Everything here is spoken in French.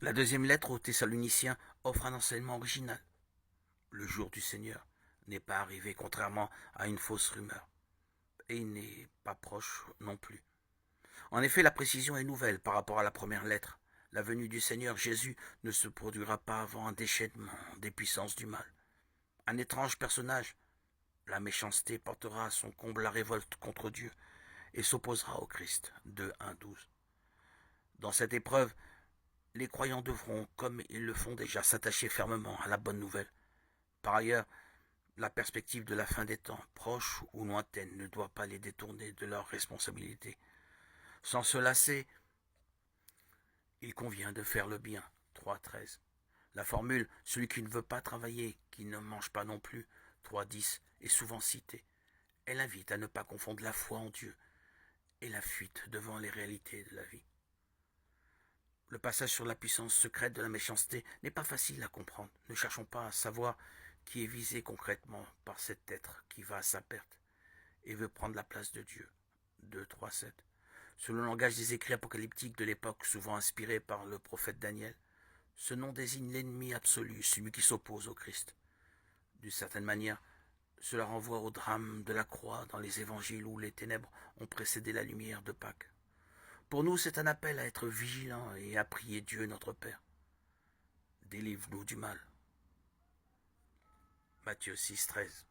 La deuxième lettre aux Thessaloniciens offre un enseignement original. Le jour du Seigneur n'est pas arrivé contrairement à une fausse rumeur. Et il n'est pas proche non plus. En effet, la précision est nouvelle par rapport à la première lettre. La venue du Seigneur Jésus ne se produira pas avant un déchaînement des puissances du mal. Un étrange personnage, la méchanceté, portera à son comble la révolte contre Dieu et s'opposera au Christ. 2:1-12. Dans cette épreuve, les croyants devront, comme ils le font déjà, s'attacher fermement à la bonne nouvelle. Par ailleurs, la perspective de la fin des temps, proche ou lointaine, ne doit pas les détourner de leurs responsabilités. Sans se lasser, il convient de faire le bien. 3:13. La formule celui qui ne veut pas travailler, qui ne mange pas non plus, 3:10, est souvent citée. Elle invite à ne pas confondre la foi en Dieu et la fuite devant les réalités de la vie. Le passage sur la puissance secrète de la méchanceté n'est pas facile à comprendre. Ne cherchons pas à savoir qui est visé concrètement par cet être qui va à sa perte et veut prendre la place de Dieu. 2:3-7. Selon le langage des écrits apocalyptiques de l'époque, souvent inspiré par le prophète Daniel, ce nom désigne l'ennemi absolu, celui qui s'oppose au Christ. D'une certaine manière, cela renvoie au drame de la croix dans les évangiles où les ténèbres ont précédé la lumière de Pâques. Pour nous, c'est un appel à être vigilants et à prier Dieu notre Père. Délivre-nous du mal. Matthieu 6:13.